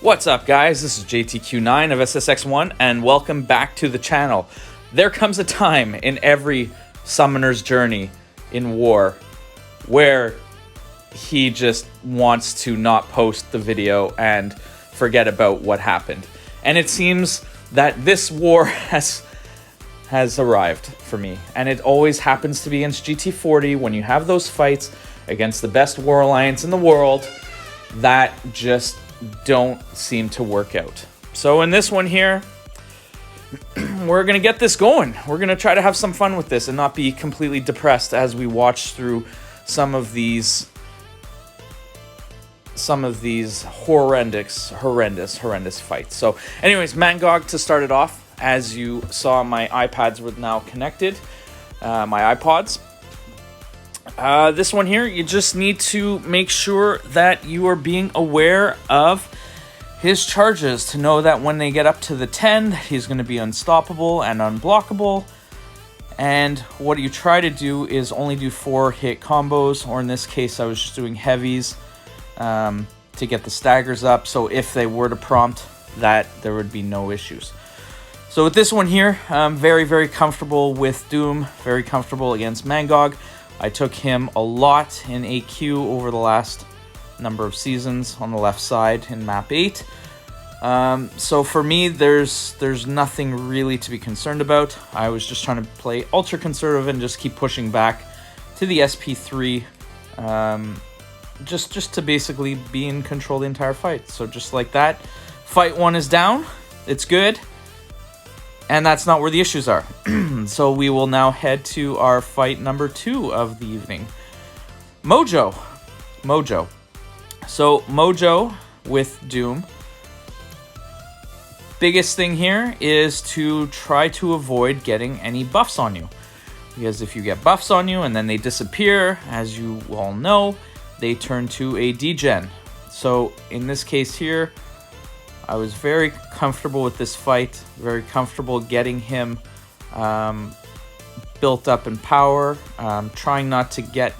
What's up, guys? This is JTQ9 of SSX-1, and welcome back to the channel. There comes a time in every summoner's journey in war where he just wants to not post the video and forget about what happened. And it seems that this war has arrived for me. And it always happens to be against GT40 when you have those fights against the best war alliance in the world that just don't seem to work out. So in this one here, we're going to get this going. We're going to try to have some fun with this and not be completely depressed as we watch through some of these horrendous fights. So anyways, MCOC to start it off. As you saw, my iPads were now connected, my iPods. This one here, you just need to make sure that you are being aware of his charges to know that when they get up to the 10, he's going to be unstoppable and unblockable. And what you try to do is only do 4-hit combos, or in this case, I was just doing heavies to get the staggers up. So if they were to prompt that, there would be no issues. So with this one here, I'm very, very comfortable with Doom, very comfortable against MCOC. I took him a lot in AQ over the last number of seasons on the left side in map 8. So for me, there's nothing really to be concerned about. I was just trying to play ultra conservative and just keep pushing back to the SP3, just to basically be in control the entire fight. So just like that, fight 1 is down. It's good. And that's not where the issues are. So we will now head to our fight number 2 of the evening. Mojo. So Mojo with Doom. Biggest thing here is to try to avoid getting any buffs on you. Because if you get buffs on you and then they disappear, as you all know, they turn to a degen. So in this case here, I was very comfortable with this fight, very comfortable getting him built up in power, trying not to get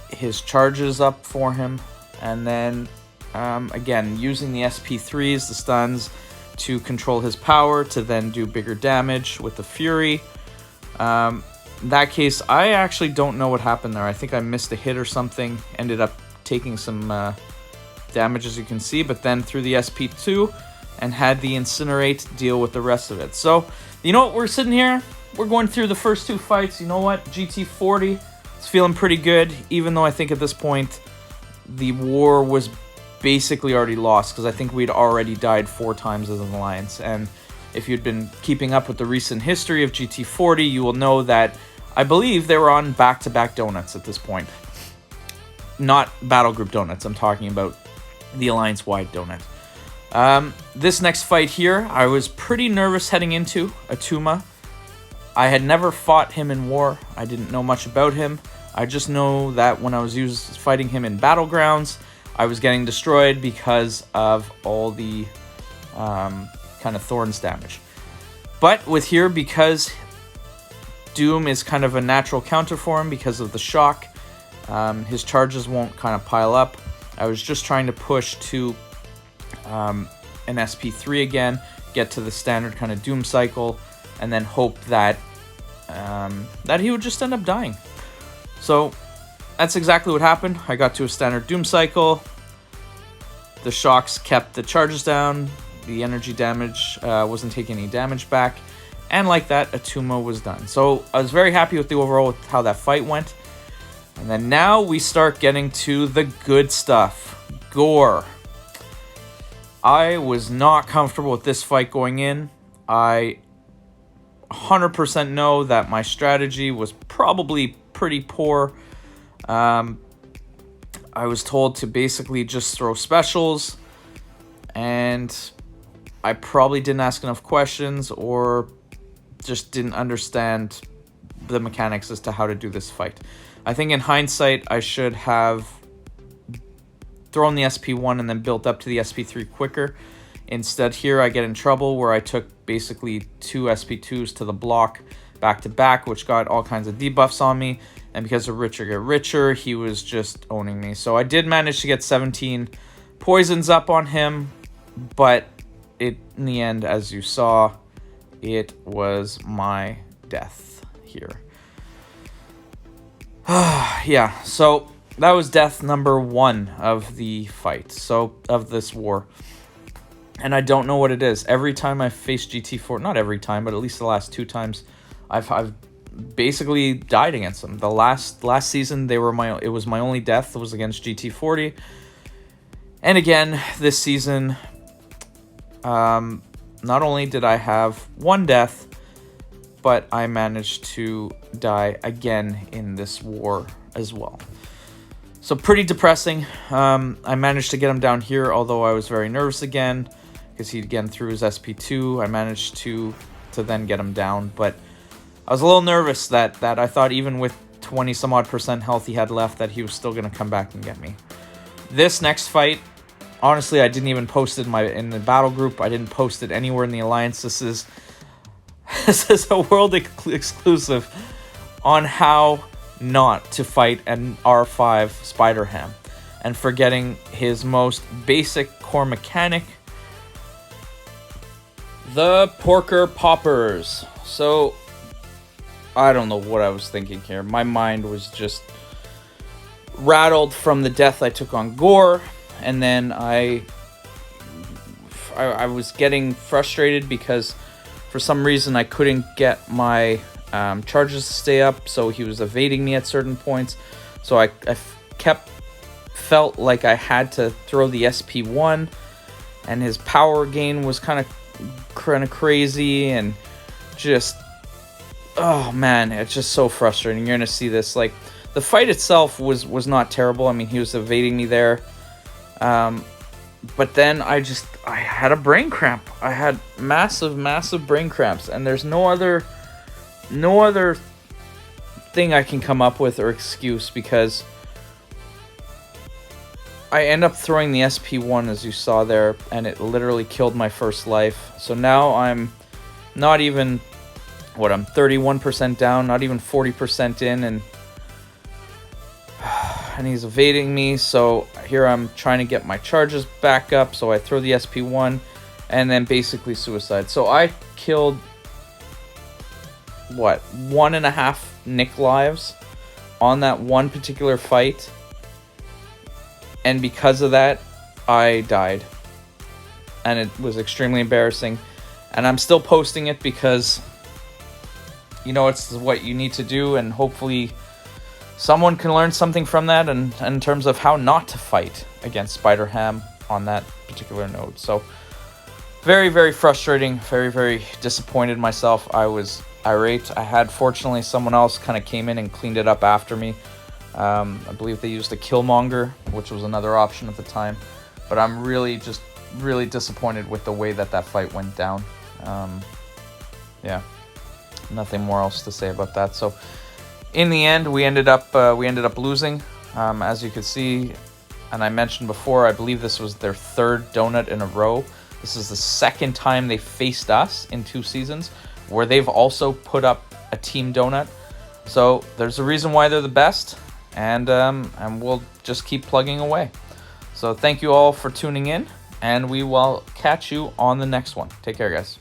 his charges up for him, and then again using the SP3s, the stuns, to control his power to then do bigger damage with the Fury. In that case, I actually don't know what happened there. I think I missed a hit or something, ended up taking some damage, as you can see, but then through the SP2 and had the Incinerate deal with the rest of it. So, you know what, we're sitting here, we're going through the first 2 fights. You know what, GT40 is feeling pretty good, even though I think at this point the war was basically already lost, because I think we'd already died 4 times as an alliance. And if you'd been keeping up with the recent history of GT40, you will know that I believe they were on back-to-back donuts at this point. Not battle group donuts, I'm talking about the alliance-wide donut. This next fight here, I was pretty nervous heading into Atuma. I had never fought him in war. I didn't know much about him. I just know that when I was fighting him in battlegrounds, I was getting destroyed because of all the kind of thorns damage. But with here, because Doom is kind of a natural counter for him because of the shock, his charges won't kind of pile up. I was just trying to push to an SP3 again, get to the standard kind of Doom cycle, and then hope that that he would just end up dying. So that's exactly what happened. I got to a standard Doom cycle. The shocks kept the charges down. The energy damage wasn't taking any damage back. And like that, Atuma was done. So I was very happy with the overall, with how that fight went. And then now we start getting to the good stuff. Gore. I was not comfortable with this fight going in. I 100% know that my strategy was probably pretty poor. I was told to basically just throw specials, and I probably didn't ask enough questions or just didn't understand the mechanics as to how to do this fight. I think in hindsight, I should have thrown the SP1 and then built up to the SP3 quicker. Instead, here I get in trouble where I took basically 2 SP2s to the block back to back, which got all kinds of debuffs on me. And because of Richer Get Richer, he was just owning me. So I did manage to get 17 poisons up on him, but in the end, as you saw, it was my death here. Yeah, so that was death number 1 of the fight, so of this war. And I don't know what it is. Every time I face GT40, not every time, but at least the last 2 times, I've basically died against them. The last season, it was my only death was against GT40. And again, this season, not only did I have 1 death, but I managed to die again in this war as well. So pretty depressing. I managed to get him down here, although I was very nervous again, because he again threw his SP2. I managed to then get him down, but I was a little nervous that I thought even with 20 some odd % health he had left that he was still going to come back and get me. This next fight, honestly, I didn't even post it in the battle group. I didn't post it anywhere in the alliance. This is a world exclusive on how not to fight an R5 Spider-Ham and forgetting his most basic core mechanic, the Porker Poppers. So I don't know what I was thinking here. My mind was just rattled from the death I took on Gore, and then I was getting frustrated because for some reason I couldn't get my charges to stay up, so he was evading me at certain points. So I felt like I had to throw the SP1, and his power gain was kind of crazy, and just, oh man, it's just so frustrating. You're gonna see this. Like, the fight itself was not terrible. I mean, he was evading me there, but then I had a brain cramp. I had massive brain cramps, and there's no other thing I can come up with or excuse, because I end up throwing the SP1, as you saw there, and it literally killed my first life. So now I'm not even, I'm 31% down, not even 40% in, and he's evading me. So here I'm trying to get my charges back up, so I throw the SP1, and then basically suicide. So I killed, 1.5 Nick lives on that one particular fight. And because of that, I died. And it was extremely embarrassing. And I'm still posting it because, it's what you need to do. And hopefully someone can learn something from that and in terms of how not to fight against Spider-Ham on that particular node. So very, very frustrating. Very, very disappointed myself. I was irate. I had, fortunately, someone else kind of came in and cleaned it up after me. I believe they used a Killmonger, which was another option at the time. But I'm really disappointed with the way that fight went down. Yeah, nothing more else to say about that. So in the end, we ended up losing. As you could see, and I mentioned before, I believe this was their 3rd donut in a row. This is the 2nd time they faced us in 2 seasons, where they've also put up a team donut. So there's a reason why they're the best. And we'll just keep plugging away. So thank you all for tuning in, and we will catch you on the next one. Take care, guys.